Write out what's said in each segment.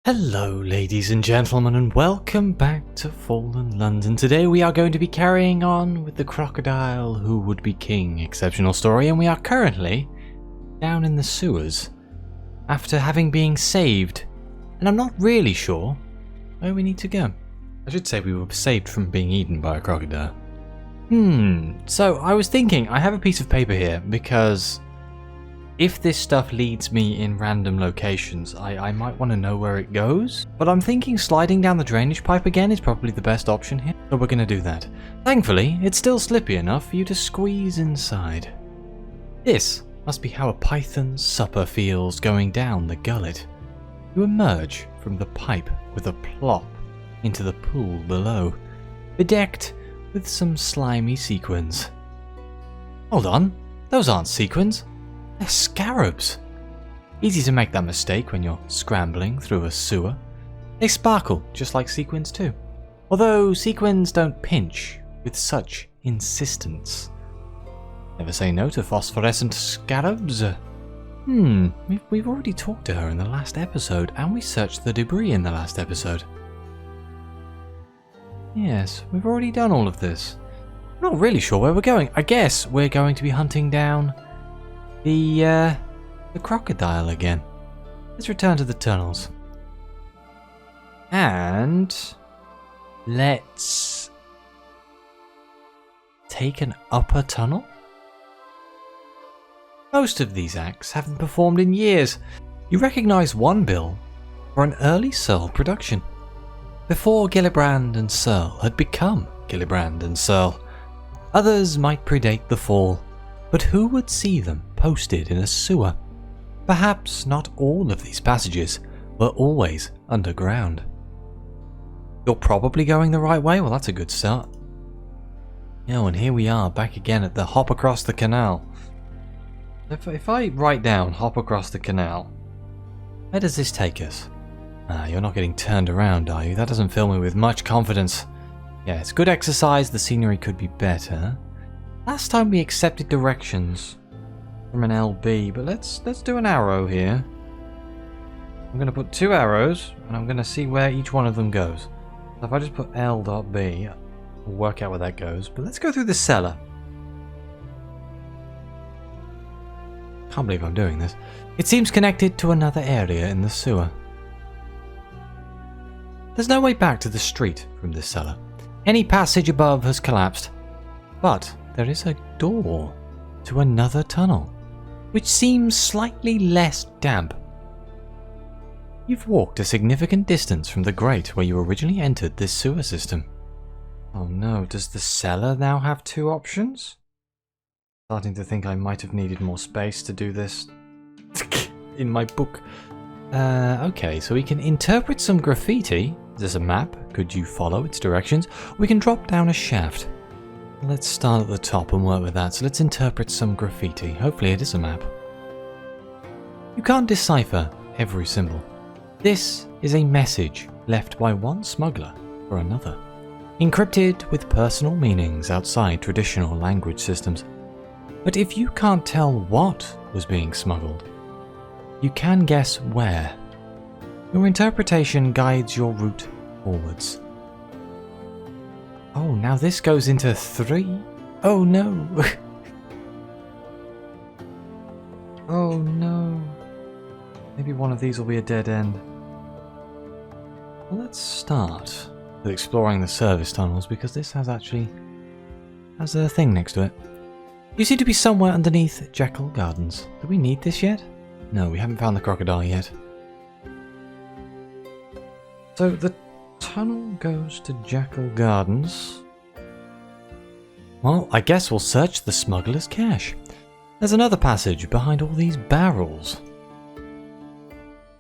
Hello ladies and gentlemen, and welcome back to Fallen London. Today we are going to be carrying on with the Crocodile Who Would Be King exceptional story, and we are currently down in the sewers after having been saved, and I'm not really sure where we need to go. I should say we were saved from being eaten by a crocodile. So I was thinking, I have a piece of paper here because if this stuff leads me in random locations, I might want to know where it goes. But I'm thinking sliding down the drainage pipe again is probably the best option here. So we're going to do that. Thankfully, it's still slippy enough for you to squeeze inside. This must be how a python's supper feels going down the gullet. You emerge from the pipe with a plop into the pool below, bedecked with some slimy sequins. Hold on, those aren't sequins. They're scarabs. Easy to make that mistake when you're scrambling through a sewer. They sparkle just like sequins too, although sequins don't pinch with such insistence. Never say no to phosphorescent scarabs. We've already talked to her in the last episode, and we searched the debris in the last episode. Yes, we've already done all of this. I'm not really sure where we're going. I guess we're going to be hunting down the crocodile again. Let's return to the tunnels. And let's take an upper tunnel. Most of these acts haven't performed in years. You recognise one bill for an early Searle production, before Gillibrand and Searle had become Gillibrand and Searle. Others might predate the fall, but who would see them posted in a sewer? Perhaps not all of these passages were always underground. You're probably going the right way. Well, that's a good start. Oh, and here we are back again at the hop across the canal. If I write down hop across the canal, where does this take us? You're not getting turned around, are you? That doesn't fill me with much confidence. Yeah, it's good exercise. The scenery could be better. Last time we accepted directions from an LB, but let's do an arrow here. I'm going to put 2 arrows, and I'm going to see where each one of them goes. So if I just put L.B, we'll work out where that goes. But let's go through the cellar. Can't believe I'm doing this. It seems connected to another area in the sewer. There's no way back to the street from this cellar. Any passage above has collapsed, but there is a door to another tunnel, which seems slightly less damp. You've walked a significant distance from the grate where you originally entered this sewer system. Oh no, does the cellar now have 2 options? Starting to think I might have needed more space to do this in my book. Okay, so we can interpret some graffiti. There's a map. Could you follow its directions? We can drop down a shaft. Let's start at the top and work with that. So let's interpret some graffiti. Hopefully it is a map. You can't decipher every symbol. This is a message left by one smuggler for another, encrypted with personal meanings outside traditional language systems. But if you can't tell what was being smuggled, you can guess where. Your interpretation guides your route forwards. Oh, now this goes into 3. Oh no. Oh no. Maybe one of these will be a dead end. Well, let's start with exploring the service tunnels, because this has a thing next to it. You seem to be somewhere underneath Jekyll Gardens. Do we need this yet? No, we haven't found the crocodile yet. So the tunnel goes to Jekyll Gardens. Well, I guess we'll search the smuggler's cache. There's another passage behind all these barrels.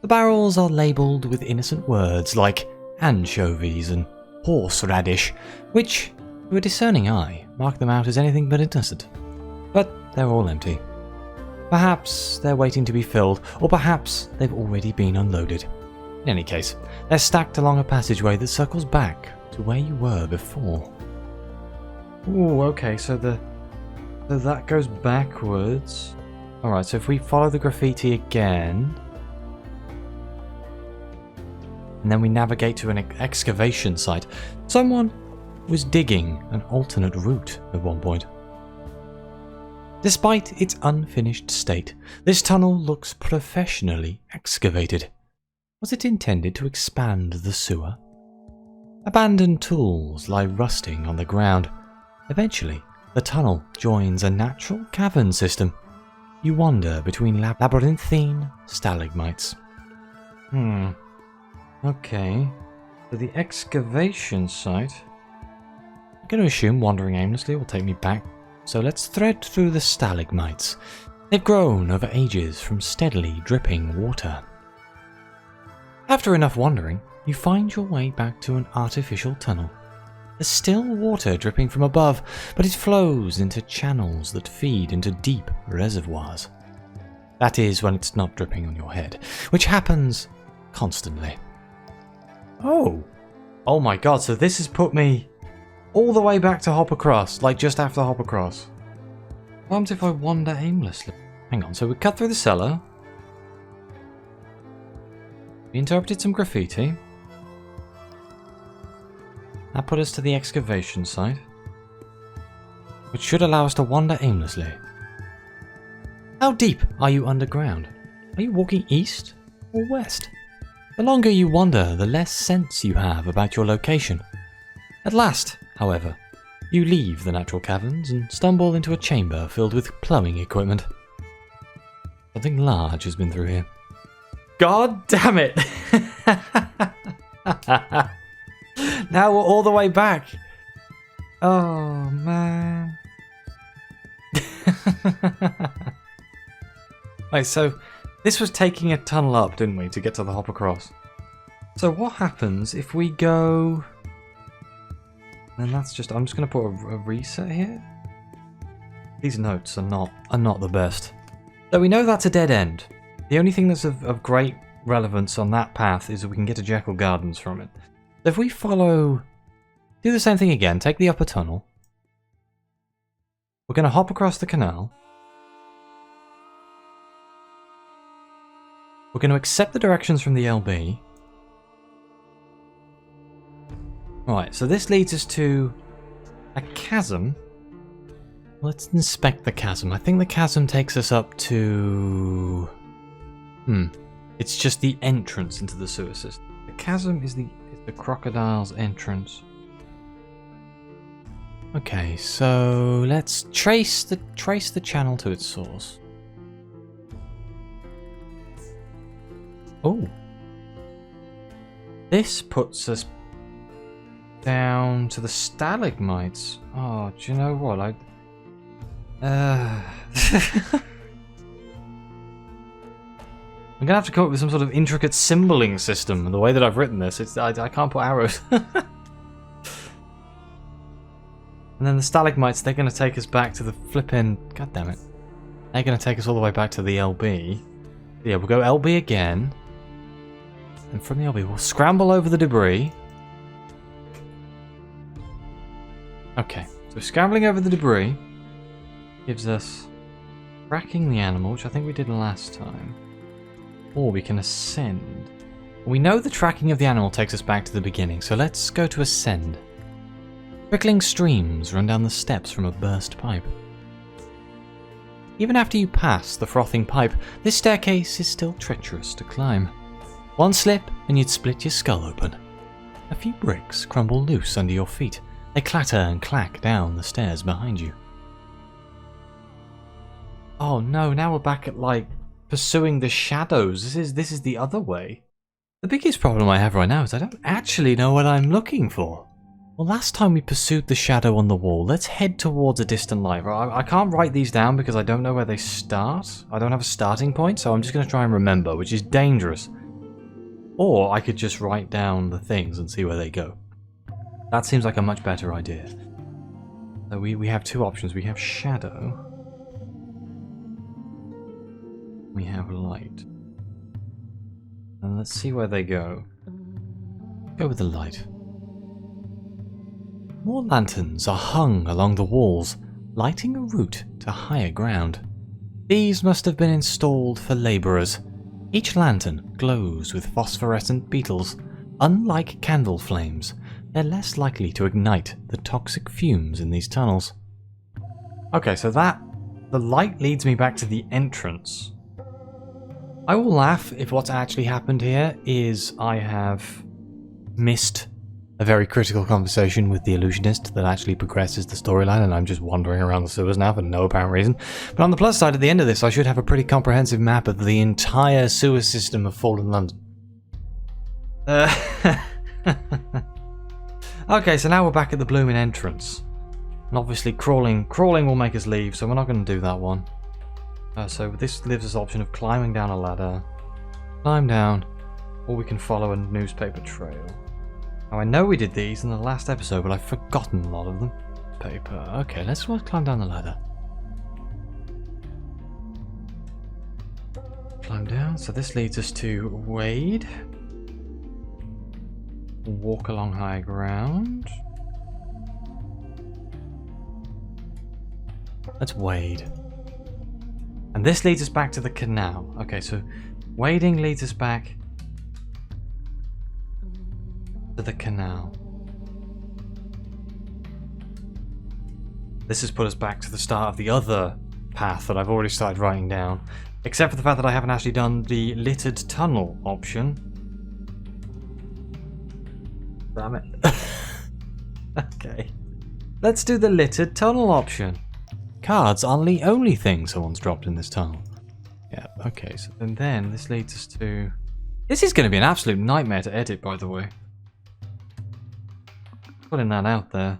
The barrels are labelled with innocent words like anchovies and horseradish, which, to a discerning eye, mark them out as anything but innocent. But they're all empty. Perhaps they're waiting to be filled, or perhaps they've already been unloaded. In any case, they're stacked along a passageway that circles back to where you were before. Ooh, okay, so that goes backwards. Alright, so if we follow the graffiti again, and then we navigate to an excavation site. Someone was digging an alternate route at one point. Despite its unfinished state, this tunnel looks professionally excavated. Was it intended to expand the sewer? Abandoned tools lie rusting on the ground. Eventually, the tunnel joins a natural cavern system. You wander between labyrinthine stalagmites. Okay. So the excavation site... I'm going to assume wandering aimlessly will take me back. So let's thread through the stalagmites. They've grown over ages from steadily dripping water. After enough wandering, you find your way back to an artificial tunnel. There's still water dripping from above, but it flows into channels that feed into deep reservoirs. That is when it's not dripping on your head, which happens constantly. Oh my god, so this has put me all the way back to hop across, like just after hop across. What happens if I wander aimlessly? Hang on, so we cut through the cellar. We interpreted some graffiti. That put us to the excavation site, which should allow us to wander aimlessly. How deep are you underground? Are you walking east or west? The longer you wander, the less sense you have about your location. At last, however, you leave the natural caverns and stumble into a chamber filled with plumbing equipment. Something large has been through here. God damn it! Now we're all the way back. Oh, man. Right, so this was taking a tunnel up, didn't we, to get to the hop across? So what happens if we go... And that's just... I'm just going to put a reset here. These notes are not the best. So we know that's a dead end. The only thing that's of great relevance on that path is that we can get to Jekyll Gardens from it. So if we follow... Do the same thing again. Take the upper tunnel. We're going to hop across the canal. We're going to accept the directions from the LB. Right, so this leads us to a chasm. Let's inspect the chasm. I think the chasm takes us up to... It's just the entrance into the sewer system. The chasm is the crocodile's entrance. Okay, so let's trace the channel to its source. Oh. This puts us down to the stalagmites. Oh, do you know what? I'm gonna have to come up with some sort of intricate symboling system. The way that I've written this, I can't put arrows. And then the stalagmites, they're gonna take us back to the flippin'... God damn it. They're gonna take us all the way back to the LB. Yeah, we'll go LB again. And from the LB, we'll scramble over the debris. Okay, so scrambling over the debris gives us tracking the animal, which I think we did last time. Or we can ascend. We know the tracking of the animal takes us back to the beginning, so let's go to ascend. Trickling streams run down the steps from a burst pipe. Even after you pass the frothing pipe, this staircase is still treacherous to climb. One slip and you'd split your skull open. A few bricks crumble loose under your feet. They clatter and clack down the stairs behind you. Oh no, now we're back at like pursuing the shadows. This is the other way. The biggest problem I have right now is I don't actually know what I'm looking for. Well, last time we pursued the shadow on the wall. Let's head towards a distant light. I can't write these down because I don't know where they start. I don't have a starting point, so I'm just going to try and remember, which is dangerous. Or I could just write down the things and see where they go. That seems like a much better idea. So we have two options. We have shadow. We have light. And let's see where they go. Go with the light. More lanterns are hung along the walls, lighting a route to higher ground. These must have been installed for labourers. Each lantern glows with phosphorescent beetles. Unlike candle flames, they're less likely to ignite the toxic fumes in these tunnels. Okay, so the light leads me back to the entrance. I will laugh if what's actually happened here is I have missed a very critical conversation with the illusionist that actually progresses the storyline, and I'm just wandering around the sewers now for no apparent reason. But on the plus side, at the end of this, I should have a pretty comprehensive map of the entire sewer system of Fallen London. Okay, so now we're back at the blooming entrance. And obviously crawling will make us leave, so we're not going to do that one. So this leaves us the option of climbing down a ladder, climb down, or we can follow a newspaper trail. Now I know we did these in the last episode, but I've forgotten a lot of them. Paper. Okay, let's climb down the ladder. Climb down. So this leads us to wade. Walk along high ground. Let's wade. And this leads us back to the canal. Okay, so wading leads us back to the canal. This has put us back to the start of the other path that I've already started writing down. Except for the fact that I haven't actually done the littered tunnel option. Damn it. Okay. Let's do the littered tunnel option. Cards aren't the only thing someone's dropped in this tunnel. Yeah, okay, so then this leads us to... This is going to be an absolute nightmare to edit, by the way. Putting that out there.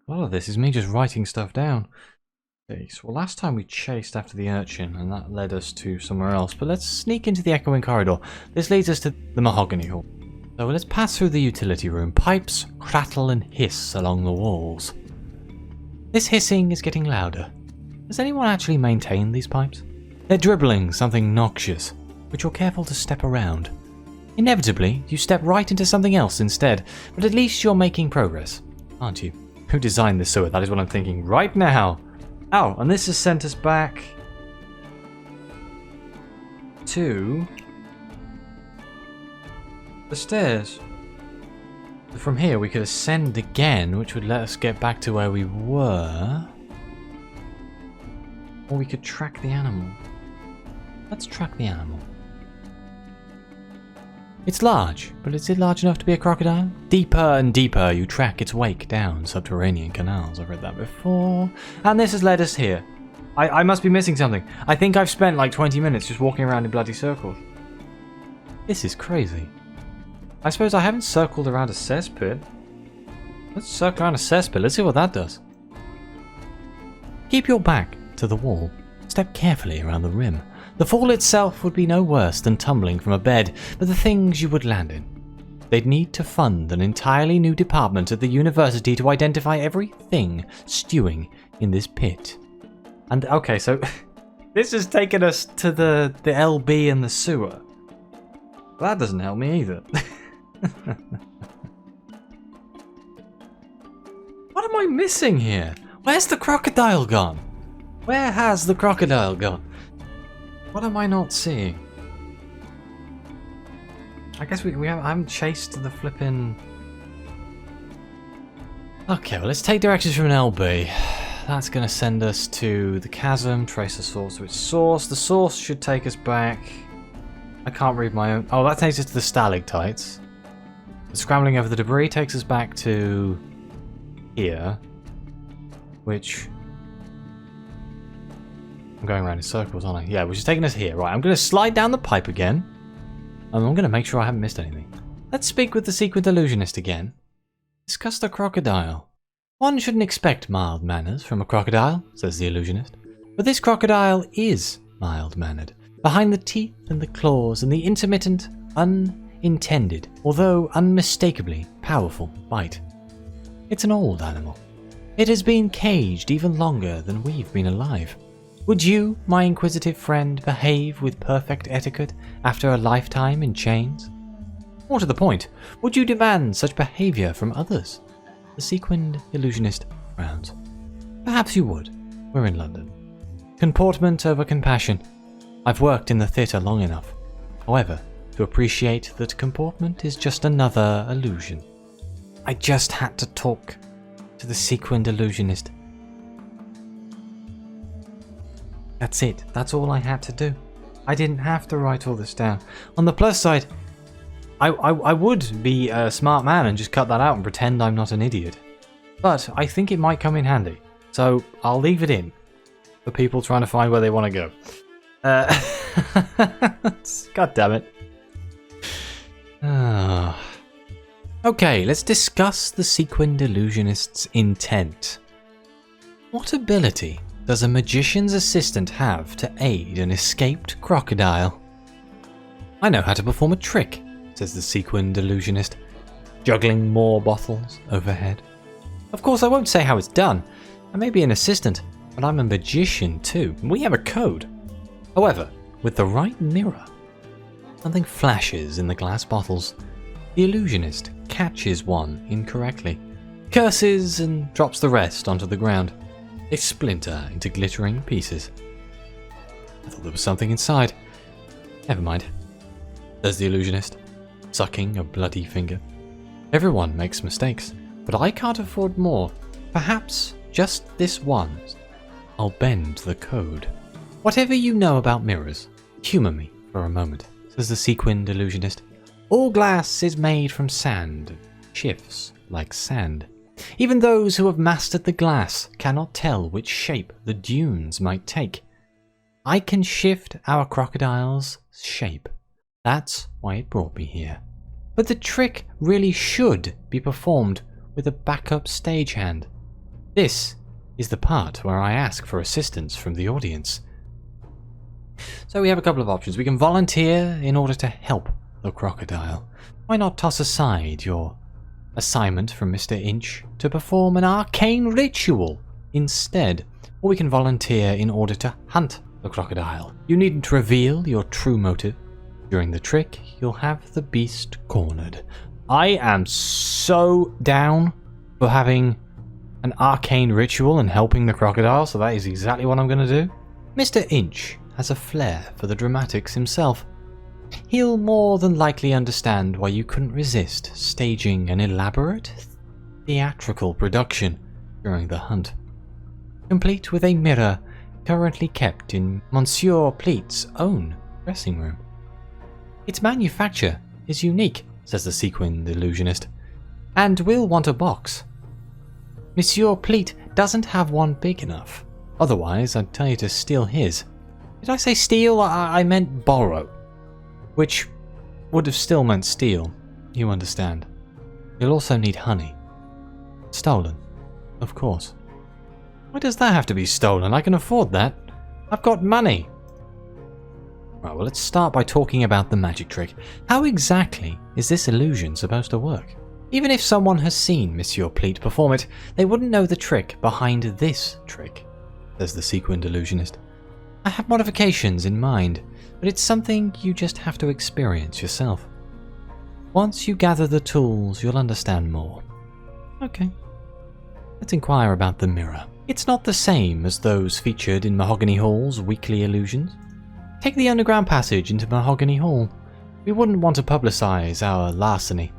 A lot of this is me just writing stuff down. Okay, so last time we chased after the urchin, and that led us to somewhere else. But let's sneak into the echoing corridor. This leads us to the mahogany hall. So let's pass through the utility room. Pipes crattle and hiss along the walls. This hissing is getting louder. Does anyone actually maintain these pipes? They're dribbling something noxious, but you're careful to step around. Inevitably, you step right into something else instead, but at least you're making progress, aren't you? Who designed this sewer? That is what I'm thinking right now. Oh, and this has sent us back to the stairs. From here we could ascend again, which would let us get back to where we were. Or we could track the animal. Let's track the animal. It's large, but is it large enough to be a crocodile? Deeper and deeper you track its wake down subterranean canals. I've read that before. And this has led us here. I must be missing something. I think I've spent like 20 minutes just walking around in bloody circles. This is crazy. I suppose I haven't circled around a cesspit. Let's circle around a cesspit. Let's see what that does. Keep your back to the wall. Step carefully around the rim. The fall itself would be no worse than tumbling from a bed, but the things you would land in. They'd need to fund an entirely new department at the university to identify everything stewing in this pit. And okay, so this has taken us to the LB and the sewer. Well, that doesn't help me either. What am I missing here? Where's the crocodile gone? Where has the crocodile gone? What am I not seeing? I guess I haven't chased the flipping... Okay, well let's take directions from an LB. That's going to send us to the chasm, trace the source to its source. The source should take us back... I can't read my own... Oh, that takes us to the stalactites. The scrambling over the debris takes us back to... here. Which... I'm going around in circles, aren't I? Yeah, which is taking us here. Right, I'm going to slide down the pipe again. And I'm going to make sure I haven't missed anything. Let's speak with the sequent illusionist again. Discuss the crocodile. One shouldn't expect mild manners from a crocodile, says the illusionist. But this crocodile is mild-mannered. Behind the teeth and the claws and the intermittent, unintended, although unmistakably powerful bite. It's an old animal. It has been caged even longer than we've been alive. Would you, my inquisitive friend, behave with perfect etiquette after a lifetime in chains? More to the point, would you demand such behavior from others? The sequined illusionist frowns. Perhaps you would. We're in London. Comportment over compassion. I've worked in the theatre long enough. However, to appreciate that comportment is just another illusion. I just had to talk to the sequined illusionist. That's it. That's all I had to do. I didn't have to write all this down. On the plus side, I would be a smart man and just cut that out and pretend I'm not an idiot. But I think it might come in handy. So I'll leave it in for people trying to find where they want to go. God damn it. Okay, let's discuss the sequined illusionist's intent. What ability does a magician's assistant have to aid an escaped crocodile? I know how to perform a trick, says the sequined illusionist, juggling more bottles overhead. Of course, I won't say how it's done. I may be an assistant, but I'm a magician too. We have a code. However, with the right mirror, something flashes in the glass bottles. The illusionist catches one incorrectly, curses and drops the rest onto the ground. They splinter into glittering pieces. I thought there was something inside. Never mind, says the illusionist, sucking a bloody finger. Everyone makes mistakes, but I can't afford more. Perhaps just this one. I'll bend the code. Whatever you know about mirrors, humour me for a moment, says the sequined illusionist. All glass is made from sand, shifts like sand. Even those who have mastered the glass cannot tell which shape the dunes might take. I can shift our crocodile's shape. That's why it brought me here. But the trick really should be performed with a backup stagehand. This is the part where I ask for assistance from the audience. So we have a couple of options. We can volunteer in order to help the crocodile. Why not toss aside your assignment from Mr. Inch to perform an arcane ritual instead? Or we can volunteer in order to hunt the crocodile. You needn't reveal your true motive. During the trick, you'll have the beast cornered. I am so down for having an arcane ritual and helping the crocodile, so that is exactly what I'm going to do. Mr. Inch has a flair for the dramatics himself. He'll more than likely understand why you couldn't resist staging an elaborate theatrical production during the hunt, complete with a mirror currently kept in Monsieur Pleat's own dressing room. Its manufacture is unique, says the sequined illusionist, and will want a box. Monsieur Pleat doesn't have one big enough. Otherwise, I'd tell you to steal his. Did I say steal? I meant borrow. Which would have still meant steal, you understand. You'll also need honey. Stolen, of course. Why does that have to be stolen? I can afford that. I've got money. Right, well, let's start by talking about the magic trick. How exactly is this illusion supposed to work? Even if someone has seen Monsieur Pleat perform it, they wouldn't know the trick behind this trick, says the sequined illusionist. I have modifications in mind, but it's something you just have to experience yourself. Once you gather the tools, you'll understand more. Okay. Let's inquire about the mirror. It's not the same as those featured in Mahogany Hall's weekly illusions. Take the underground passage into Mahogany Hall. We wouldn't want to publicize our larceny.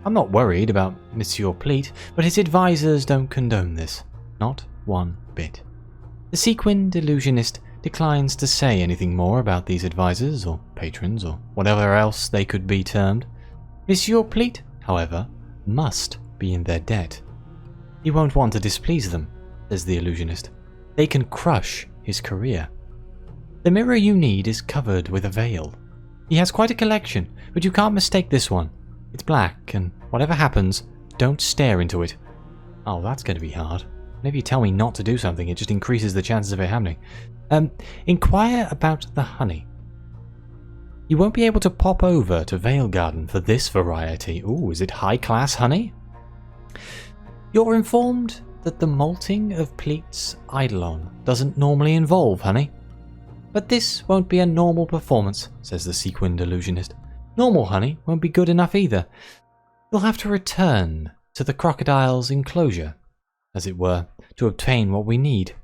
I'm not worried about Monsieur Pleat, but his advisors don't condone this. Not one bit. The sequined illusionist declines to say anything more about these advisors, or patrons, or whatever else they could be termed. Monsieur Pleat, however, must be in their debt. He won't want to displease them, says the illusionist. They can crush his career. The mirror you need is covered with a veil. He has quite a collection, but you can't mistake this one. It's black, and whatever happens, don't stare into it. Oh, that's going to be hard. Whenever you tell me not to do something, it just increases the chances of it happening. Inquire about the honey. You won't be able to pop over to Vale Garden for this variety. Ooh, is it high-class honey? You're informed that the malting of Pleat's Eidolon doesn't normally involve honey. But this won't be a normal performance, says the sequined illusionist. Normal honey won't be good enough either. You'll have to return to the crocodile's enclosure, as it were, to obtain what we need.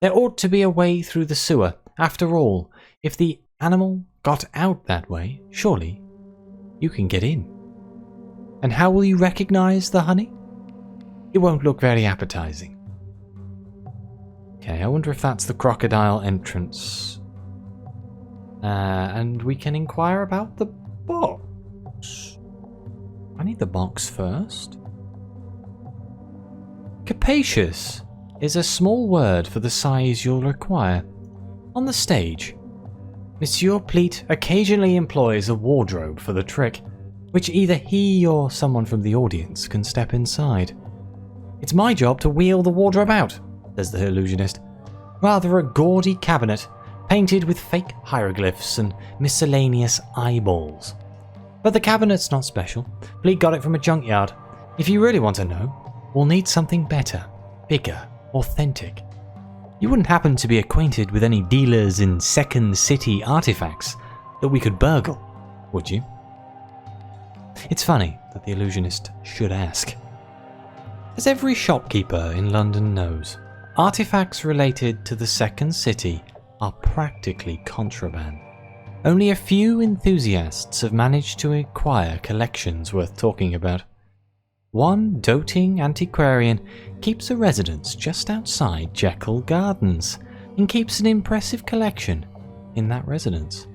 There ought to be a way through the sewer. After all, if the animal got out that way, surely you can get in. And how will you recognize the honey? It won't look very appetizing. Okay, I wonder if that's the crocodile entrance. And we can inquire about the box. I need the box first. Capacious is a small word for the size you'll require. On the stage, Monsieur Pleat occasionally employs a wardrobe for the trick, which either he or someone from the audience can step inside. It's my job to wheel the wardrobe out, says the illusionist. Rather a gaudy cabinet, painted with fake hieroglyphs and miscellaneous eyeballs. But the cabinet's not special. Pleat got it from a junkyard. If you really want to know, we'll need something better, bigger, authentic. You wouldn't happen to be acquainted with any dealers in Second City artifacts that we could burgle, would you? It's funny that the illusionist should ask. As every shopkeeper in London knows, artifacts related to the Second City are practically contraband. Only a few enthusiasts have managed to acquire collections worth talking about. One doting antiquarian keeps a residence just outside Jekyll Gardens and keeps an impressive collection in that residence.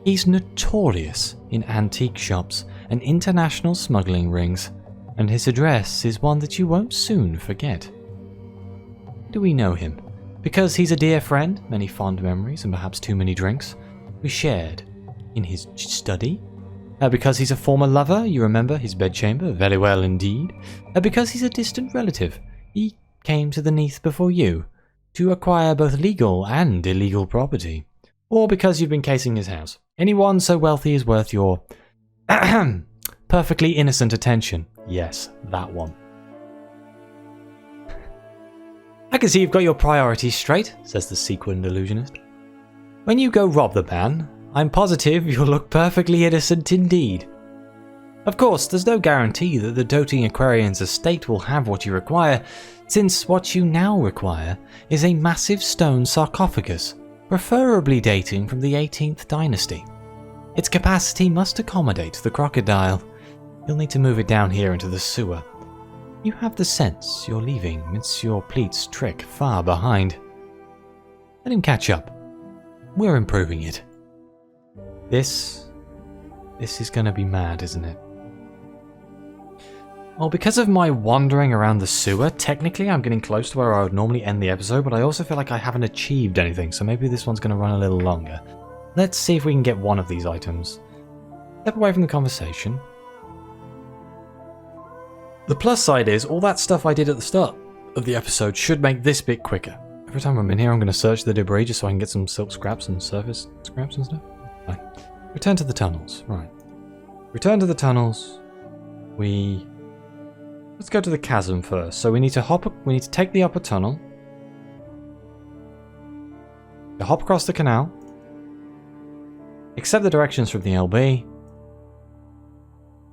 He's notorious in antique shops and international smuggling rings, and his address is one that you won't soon forget. Do we know him? Because he's a dear friend, many fond memories and perhaps too many drinks, we shared in his study? Because he's a former lover, you remember his bedchamber very well indeed. Because he's a distant relative, he came to the Neath before you, to acquire both legal and illegal property. Or because you've been casing his house. Anyone so wealthy is worth your perfectly innocent attention. Yes, that one. I can see you've got your priorities straight, says the sequined illusionist. When you go rob the man, I'm positive you'll look perfectly innocent indeed. Of course, there's no guarantee that the doting Aquarian's estate will have what you require, since what you now require is a massive stone sarcophagus, preferably dating from the 18th dynasty. Its capacity must accommodate the crocodile. You'll need to move it down here into the sewer. You have the sense you're leaving Monsieur Pleat's trick far behind. Let him catch up. We're improving it. This is gonna be mad, isn't it? Well, because of my wandering around the sewer, technically I'm getting close to where I would normally end the episode, but I also feel like I haven't achieved anything, so maybe this one's gonna run a little longer. Let's see if we can get one of these items. Step away from the conversation. The plus side is, all that stuff I did at the start of the episode should make this bit quicker. Every time I'm in here, I'm going to search the debris just so I can get some silk scraps and surface scraps and stuff. Fine. Return to the tunnels. Right. Return to the tunnels. Let's go to the chasm first. So we need to take the upper tunnel. Hop across the canal. Accept the directions from the LB.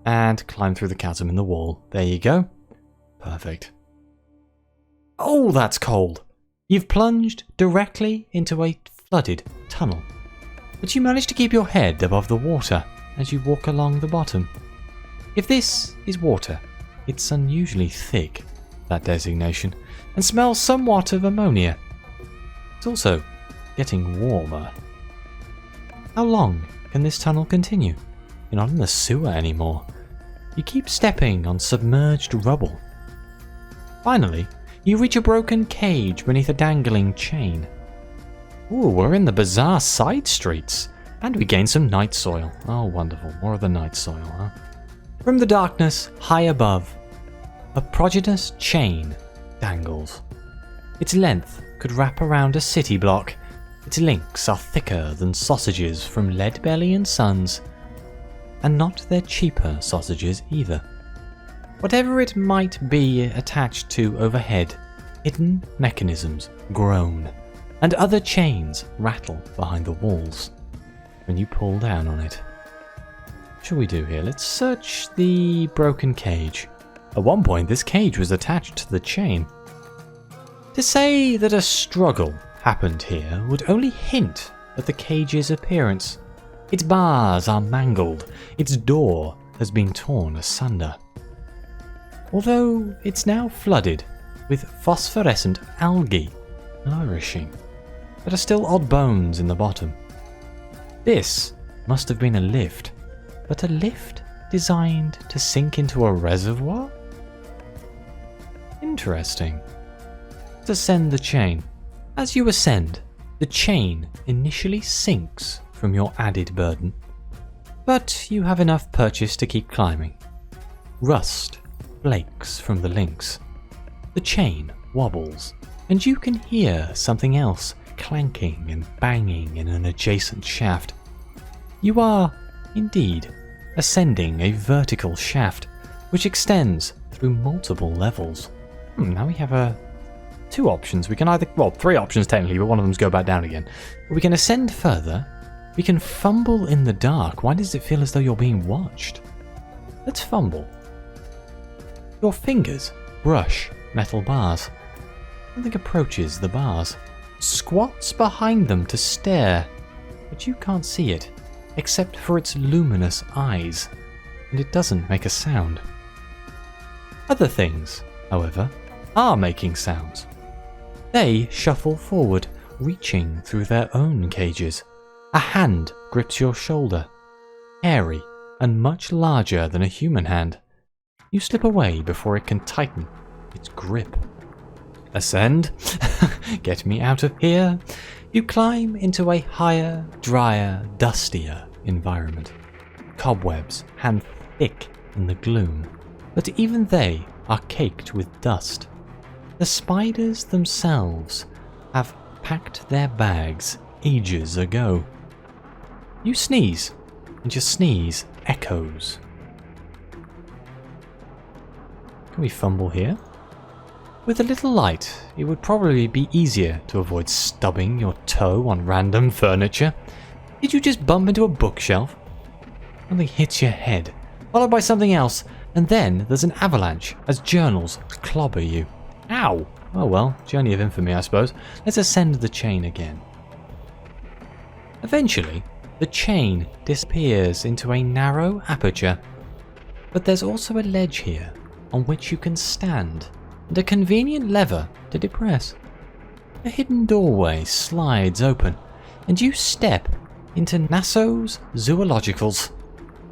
And climb through the chasm in the wall. There you go. Perfect. Oh, that's cold. You've plunged directly into a flooded tunnel. But you managed to keep your head above the water as you walk along the bottom. If this is water, it's unusually thick, that designation, and smells somewhat of ammonia. It's also getting warmer. How long can this tunnel continue? You're not in the sewer anymore. You keep stepping on submerged rubble. Finally, you reach a broken cage beneath a dangling chain. Ooh, we're in the bizarre side streets. And we gain some night soil. Oh, wonderful. More of the night soil, huh? From the darkness, high above, a prodigious chain dangles. Its length could wrap around a city block. Its links are thicker than sausages from Leadbelly and Sons. And not their cheaper sausages either. Whatever it might be attached to overhead, hidden mechanisms groan, and other chains rattle behind the walls when you pull down on it. What shall we do here? Let's search the broken cage. At one point, this cage was attached to the chain. To say that a struggle happened here would only hint at the cage's appearance. Its bars are mangled, its door has been torn asunder. Although it's now flooded with phosphorescent algae, nourishing. There are still odd bones in the bottom. This must have been a lift, but a lift designed to sink into a reservoir? Interesting. Let's ascend the chain. As you ascend, the chain initially sinks from your added burden, but you have enough purchase to keep climbing. Rust flakes from the links. The chain wobbles, and you can hear something else clanking and banging in an adjacent shaft. You are, indeed, ascending a vertical shaft, which extends through multiple levels. Now we have two options. We can either, well, three options technically, but one of them's go back down again. We can ascend further. We can fumble in the dark. Why does it feel as though you're being watched? Let's fumble. Your fingers brush metal bars. Something approaches the bars, squats behind them to stare, but you can't see it, except for its luminous eyes, and it doesn't make a sound. Other things, however, are making sounds. They shuffle forward, reaching through their own cages. A hand grips your shoulder, hairy and much larger than a human hand. You slip away before it can tighten its grip. Ascend? Get me out of here. You climb into a higher, drier, dustier environment. Cobwebs hang thick in the gloom, but even they are caked with dust. The spiders themselves have packed their bags ages ago. You sneeze, and your sneeze echoes. Can we fumble here? With a little light, it would probably be easier to avoid stubbing your toe on random furniture. Did you just bump into a bookshelf? Something hits your head, followed by something else, and then there's an avalanche as journals clobber you. Ow! Oh well, journey of infamy, I suppose. Let's ascend the chain again. Eventually, the chain disappears into a narrow aperture, but there's also a ledge here on which you can stand, and a convenient lever to depress. A hidden doorway slides open, and you step into Nassau's Zoologicals.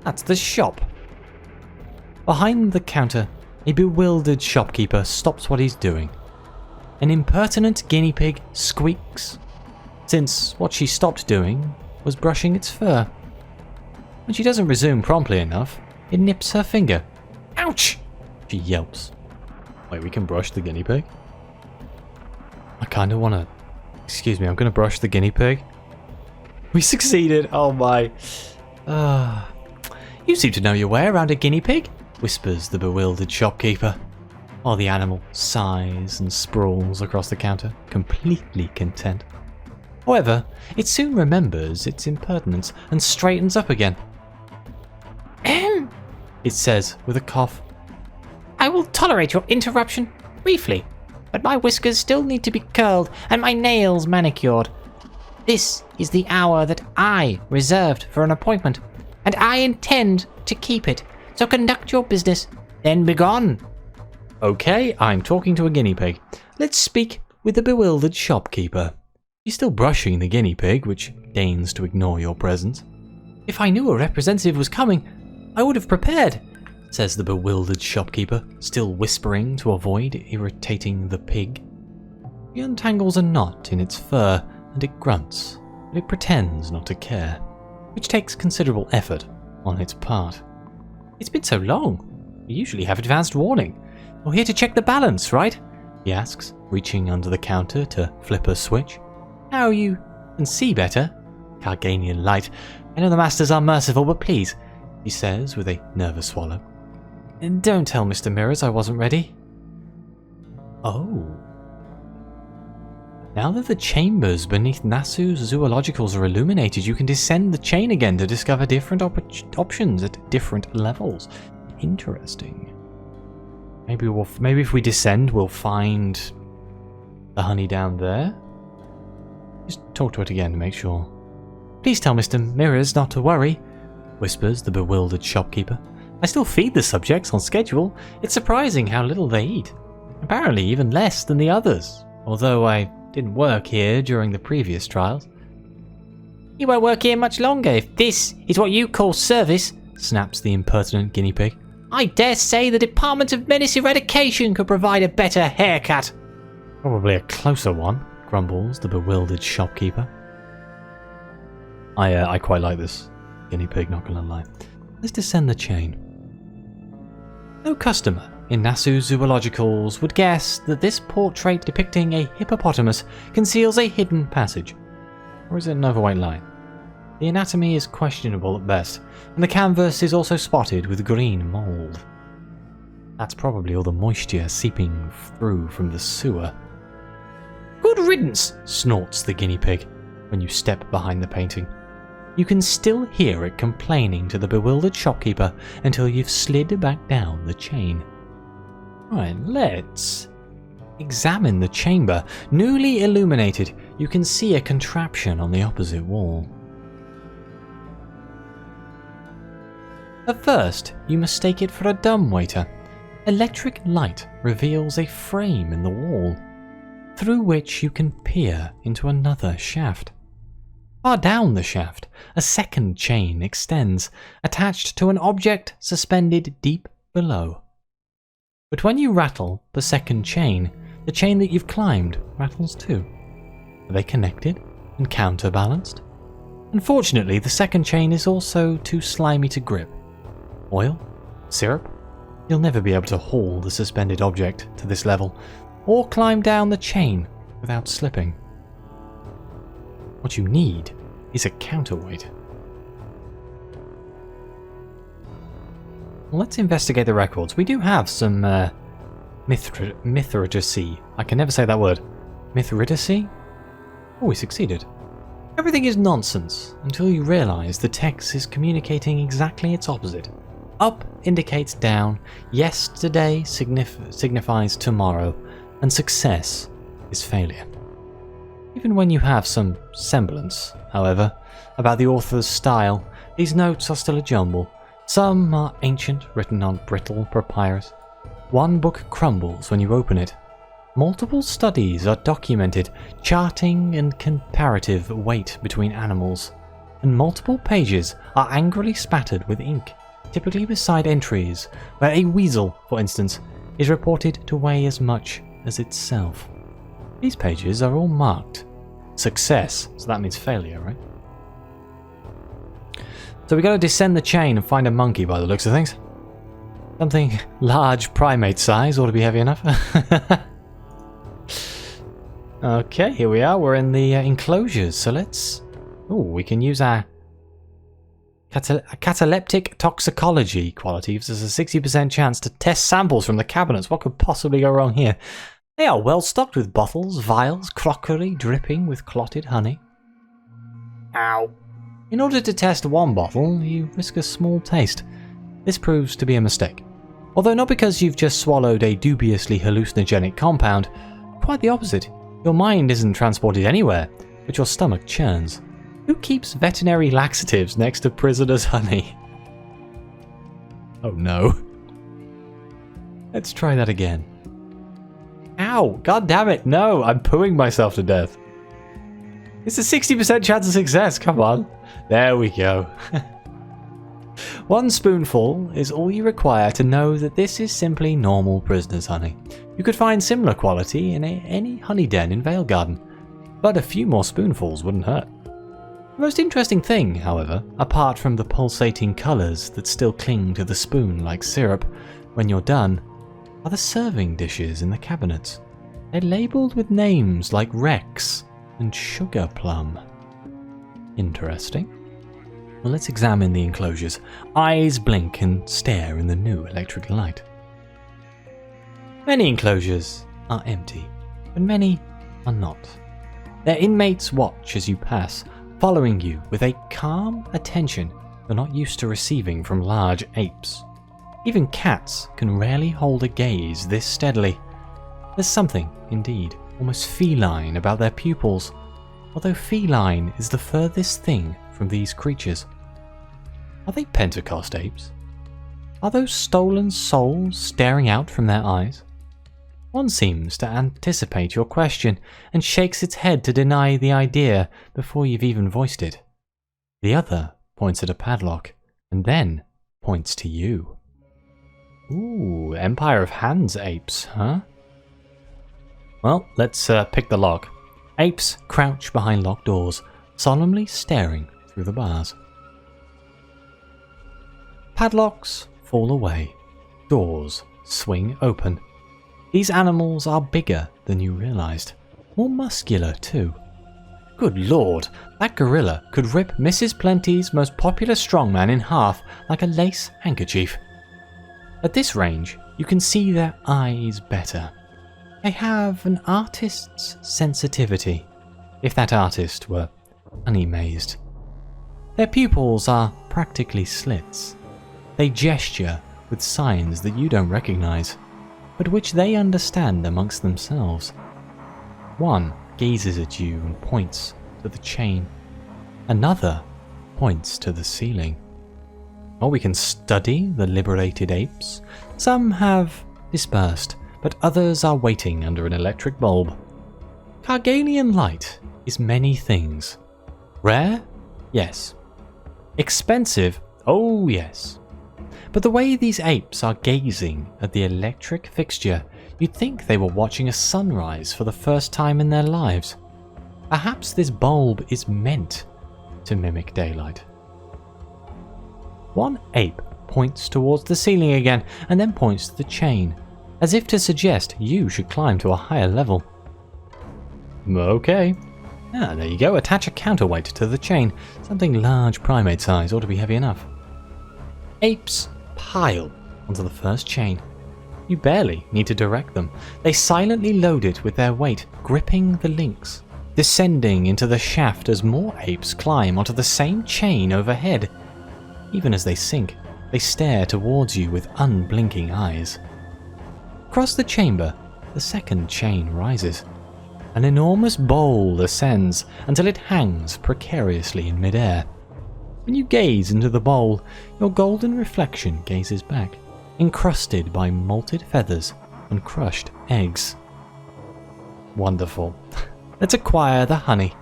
That's the shop. Behind the counter, a bewildered shopkeeper stops what he's doing. An impertinent guinea pig squeaks, since what she stopped doing was brushing its fur. When she doesn't resume promptly enough, it nips her finger. Ouch! She yelps. Wait, we can brush the guinea pig? I kinda wanna... Excuse me, I'm gonna brush the guinea pig. We succeeded! Oh my... You seem to know your way around a guinea pig, whispers the bewildered shopkeeper, while the animal sighs and sprawls across the counter, completely content. However, it soon remembers its impertinence and straightens up again. Ahem, it says with a cough. I will tolerate your interruption briefly, but my whiskers still need to be curled and my nails manicured. This is the hour that I reserved for an appointment, and I intend to keep it, so conduct your business, then begone. Okay, I'm talking to a guinea pig. Let's speak with the bewildered shopkeeper. She's still brushing the guinea pig, which deigns to ignore your presence. If I knew a representative was coming, I would have prepared, says the bewildered shopkeeper, still whispering to avoid irritating the pig. He untangles a knot in its fur, and it grunts, but it pretends not to care, which takes considerable effort on its part. It's been so long. You usually have advanced warning. You're here to check the balance, right? He asks, reaching under the counter to flip a switch. Now you can see better. Carganian light. I know the masters are merciful, but please, he says with a nervous swallow. Don't tell Mr. Mirrors I wasn't ready. Oh. Now that the chambers beneath Nassau's Zoologicals are illuminated, you can descend the chain again to discover different options at different levels. Interesting. Maybe if we descend, we'll find the honey down there. Just talk to it again to make sure. Please tell Mr. Mirrors not to worry, whispers the bewildered shopkeeper. I still feed the subjects on schedule. It's surprising how little they eat. Apparently even less than the others, although I didn't work here during the previous trials. You won't work here much longer if this is what you call service, snaps the impertinent guinea pig. I dare say the Department of Menace Eradication could provide a better haircut. Probably a closer one, grumbles the bewildered shopkeeper. I quite like this guinea pig, not gonna lie. Let's descend the chain. No customer in Nassau Zoologicals would guess that this portrait depicting a hippopotamus conceals a hidden passage. Or is it an overweight line? The anatomy is questionable at best, and the canvas is also spotted with green mould. That's probably all the moisture seeping through from the sewer. Good riddance, snorts the guinea pig when you step behind the painting. You can still hear it complaining to the bewildered shopkeeper until you've slid back down the chain. Right, let's examine the chamber. Newly illuminated, you can see a contraption on the opposite wall. At first, you mistake it for a dumbwaiter. Electric light reveals a frame in the wall, through which you can peer into another shaft. Far down the shaft, a second chain extends, attached to an object suspended deep below. But when you rattle the second chain, the chain that you've climbed rattles too. Are they connected and counterbalanced? Unfortunately, the second chain is also too slimy to grip. Oil? Syrup? You'll never be able to haul the suspended object to this level, or climb down the chain without slipping. What you need is a counterweight. Well, let's investigate the records. We do have some Mithridacy. I can never say that word. Mithridacy? Oh, we succeeded. Everything is nonsense until you realise the text is communicating exactly its opposite. Up indicates down, yesterday signifies tomorrow, and success is failure. Even when you have some semblance, however, about the author's style, these notes are still a jumble. Some are ancient, written on brittle papyrus. One book crumbles when you open it. Multiple studies are documented, charting and comparative weight between animals, and multiple pages are angrily spattered with ink, typically beside entries where a weasel, for instance, is reported to weigh as much as itself. These pages are all marked success, so that means failure, right? So we got to descend the chain and find a monkey by the looks of things. Something large primate size ought to be heavy enough. Okay, here we are. We're in the enclosures, so let's... Oh, we can use our cataleptic toxicology quality. Gives us a 60% chance to test samples from the cabinets. What could possibly go wrong here? They are well stocked with bottles, vials, crockery dripping with clotted honey. Ow. In order to test one bottle, you risk a small taste. This proves to be a mistake. Although not because you've just swallowed a dubiously hallucinogenic compound, quite the opposite. Your mind isn't transported anywhere, but your stomach churns. Who keeps veterinary laxatives next to prisoner's honey? Oh no. Let's try that again. Ow! God damn it, no! I'm pooing myself to death. It's a 60% chance of success, come on. There we go. One spoonful is all you require to know that this is simply normal prisoner's honey. You could find similar quality in any honey den in Vale Garden, but a few more spoonfuls wouldn't hurt. The most interesting thing, however, apart from the pulsating colours that still cling to the spoon like syrup when you're done, are the serving dishes in the cabinets. They're labelled with names like Rex and Sugar Plum. Interesting. Well, let's examine the enclosures. Eyes blink and stare in the new electric light. Many enclosures are empty, but many are not. Their inmates watch as you pass, following you with a calm attention they're not used to receiving from large apes. Even cats can rarely hold a gaze this steadily. There's something, indeed, almost feline about their pupils, although feline is the furthest thing from these creatures. Are they Pentecost apes? Are those stolen souls staring out from their eyes? One seems to anticipate your question and shakes its head to deny the idea before you've even voiced it. The other points at a padlock and then points to you. Ooh, Empire of Hands apes, huh? Well, let's pick the lock. Apes crouch behind locked doors, solemnly staring through the bars. Padlocks fall away. Doors swing open. These animals are bigger than you realized. More muscular, too. Good lord, that gorilla could rip Mrs. Plenty's most popular strongman in half like a lace handkerchief. At this range, you can see their eyes better. They have an artist's sensitivity, if that artist were honey-mazed. Their pupils are practically slits. They gesture with signs that you don't recognize, but which they understand amongst themselves. One gazes at you and points to the chain. Another points to the ceiling. Or we can study the liberated apes. Some have dispersed, but others are waiting under an electric bulb. Carganian light is many things. Rare? Yes. Expensive? Oh yes. But the way these apes are gazing at the electric fixture, you'd think they were watching a sunrise for the first time in their lives. Perhaps this bulb is meant to mimic daylight. One ape points towards the ceiling again and then points to the chain, as if to suggest you should climb to a higher level. Okay. Ah, there you go. Attach a counterweight to the chain. Something large primate size ought to be heavy enough. Apes pile onto the first chain. You barely need to direct them. They silently load it with their weight, gripping the links, descending into the shaft as more apes climb onto the same chain overhead. Even as they sink, they stare towards you with unblinking eyes. Across the chamber, the second chain rises. An enormous bowl ascends until it hangs precariously in midair. When you gaze into the bowl, your golden reflection gazes back, encrusted by molted feathers and crushed eggs. Wonderful. Let's acquire the honey.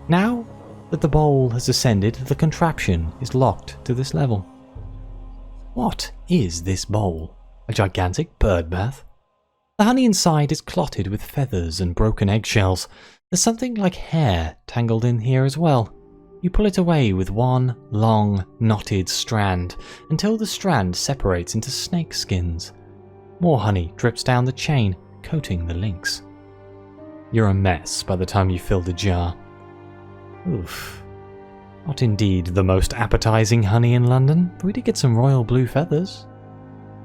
Now that the bowl has ascended, the contraption is locked to this level. What is this bowl? A gigantic bird bath? The honey inside is clotted with feathers and broken eggshells. There's something like hair tangled in here as well. You pull it away with one long, knotted strand until the strand separates into snake skins. More honey drips down the chain, coating the links. You're a mess by the time you fill the jar. Oof. Not indeed the most appetizing honey in London, but we did get some royal blue feathers.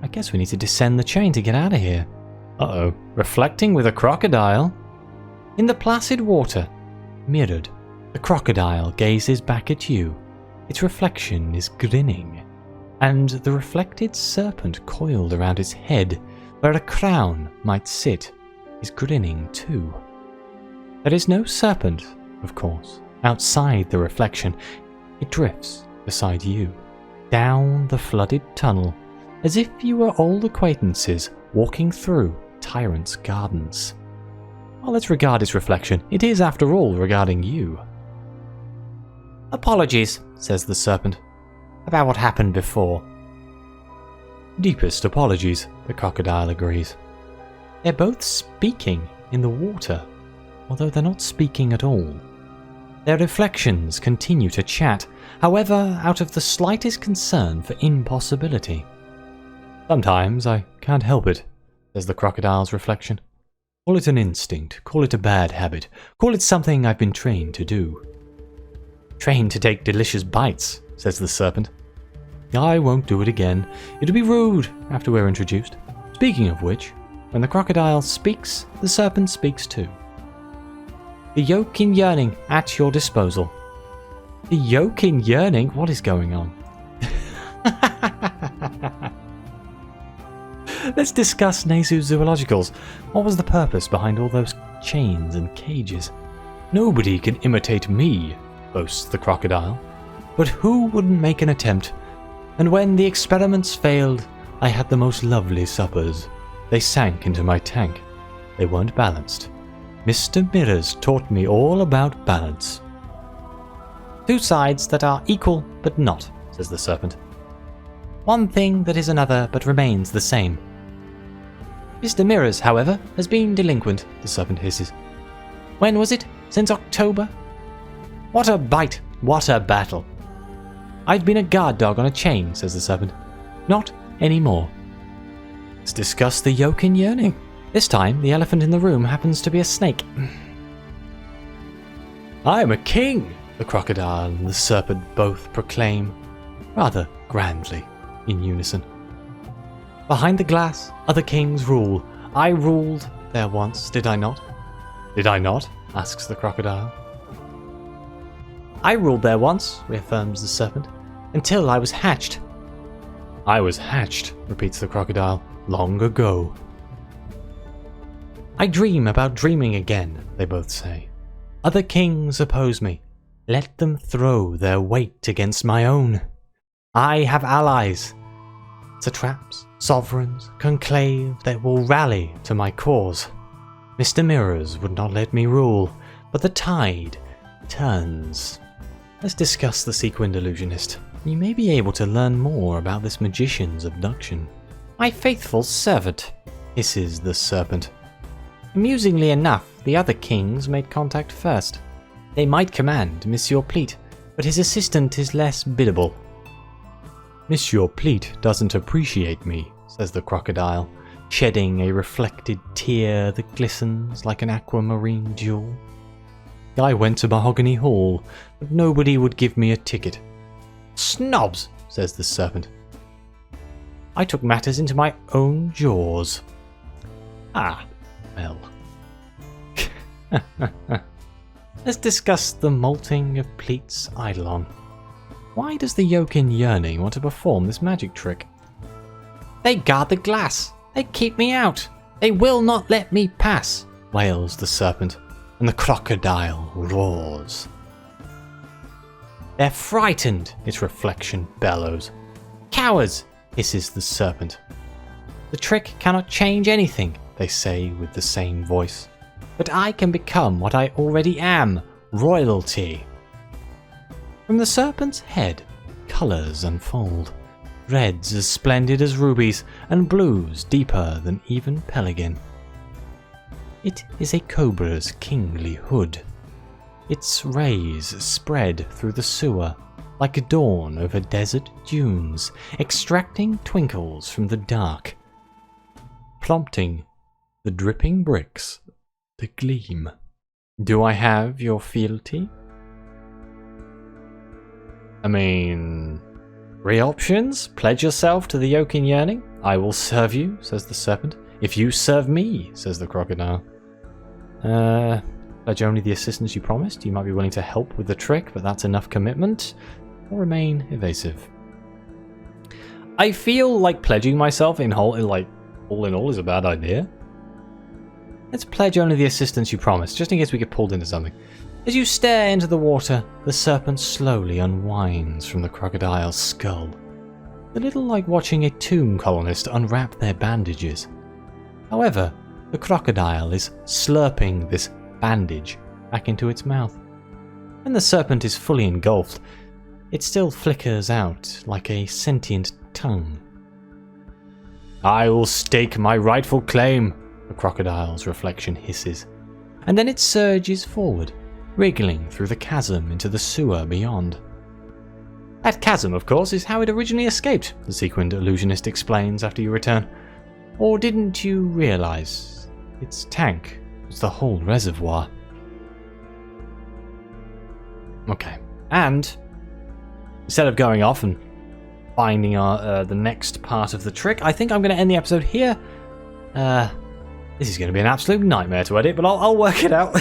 I guess we need to descend the chain to get out of here. Uh-oh, reflecting with a crocodile? In the placid water, mirrored, the crocodile gazes back at you. Its reflection is grinning, and the reflected serpent coiled around its head, where a crown might sit, is grinning too. There is no serpent, of course, outside the reflection. It drifts beside you, down the flooded tunnel, as if you were old acquaintances walking through Tyrant's Gardens. Well, let's regard its reflection. It is, after all, regarding you. Apologies, says the serpent, about what happened before. Deepest apologies, the crocodile agrees. They're both speaking in the water, although they're not speaking at all. Their reflections continue to chat, however, out of the slightest concern for impossibility. Sometimes I can't help it, says the crocodile's reflection. Call it an instinct, call it a bad habit, call it something I've been trained to do. Trained to take delicious bites, says the serpent. I won't do it again. It'll be rude after we're introduced. Speaking of which, when the crocodile speaks, the serpent speaks too. The yoke in yearning at your disposal. The yoke in yearning? What is going on? Let's discuss Nezu zoologicals. What was the purpose behind all those chains and cages? Nobody can imitate me, boasts the crocodile. But who wouldn't make an attempt? And when the experiments failed, I had the most lovely suppers. They sank into my tank. They weren't balanced. Mr. Mirrors taught me all about balance. Two sides that are equal but not, says the serpent. One thing that is another but remains the same. Mr. Mirrors, however, has been delinquent, the serpent hisses. When was it? Since October? What a bite! What a battle! I've been a guard dog on a chain, says the serpent. Not anymore. Let's discuss the yoke and yearning. This time, the elephant in the room happens to be a snake. I am a king, the crocodile and the serpent both proclaim, rather grandly, in unison. Behind the glass, other kings rule. I ruled there once, did I not? Did I not? Asks the crocodile. I ruled there once, reaffirms the serpent, until I was hatched. I was hatched, repeats the crocodile, long ago. I dream about dreaming again, they both say. Other kings oppose me. Let them throw their weight against my own. I have allies. Satraps, sovereigns, conclave that will rally to my cause. Mr. Mirrors would not let me rule, but the tide turns. Let's discuss the sequined illusionist. You may be able to learn more about this magician's abduction. My faithful servant, hisses the serpent. Amusingly enough, the other kings made contact first. They might command Monsieur Pleat, but his assistant is less biddable. Monsieur Pleat doesn't appreciate me, says the crocodile, shedding a reflected tear that glistens like an aquamarine jewel. I went to Mahogany Hall, but nobody would give me a ticket. Snobs, says the serpent. I took matters into my own jaws. Ah, well. Let's discuss the molting of Pleat's eidolon. Why does the yoke in yearning want to perform this magic trick? They guard the glass. They keep me out. They will not let me pass, wails the serpent, and the crocodile roars. They're frightened, its reflection bellows. Cowards, hisses the serpent. The trick cannot change anything, they say with the same voice. But I can become what I already am, royalty. From the serpent's head, colours unfold. Reds as splendid as rubies, and blues deeper than even Pelican. It is a cobra's kingly hood. Its rays spread through the sewer like a dawn over desert dunes, extracting twinkles from the dark, prompting the dripping bricks to gleam. Do I have your fealty? I mean, 3 options. Pledge yourself to the yoke in yearning. I will serve you, says the serpent. If you serve me, says the crocodile. Pledge only the assistance you promised. You might be willing to help with the trick, but that's enough commitment. Or remain evasive. I feel like pledging myself all in all is a bad idea. Let's pledge only the assistance you promised, just in case we get pulled into something. As you stare into the water, the serpent slowly unwinds from the crocodile's skull. A little like watching a tomb colonist unwrap their bandages. However, the crocodile is slurping this bandage back into its mouth. When the serpent is fully engulfed, it still flickers out like a sentient tongue. I will stake my rightful claim, the crocodile's reflection hisses, and then it surges forward, wriggling through the chasm into the sewer beyond. That chasm, of course, is how it originally escaped, the sequined illusionist explains after you return. Or didn't you realise its tank was the whole reservoir? Okay, and instead of going off and finding the next part of the trick, I think I'm going to end the episode here. This is going to be an absolute nightmare to edit, but I'll work it out.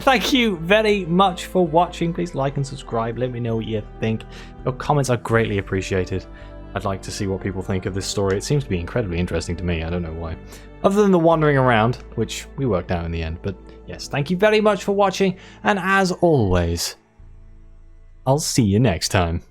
Thank you very much for watching. Please like and subscribe. Let me know what you think. Your comments are greatly appreciated. I'd like to see what people think of this story. It seems to be incredibly interesting to me. I don't know why. Other than the wandering around, which we worked out in the end. But yes, thank you very much for watching. And as always, I'll see you next time.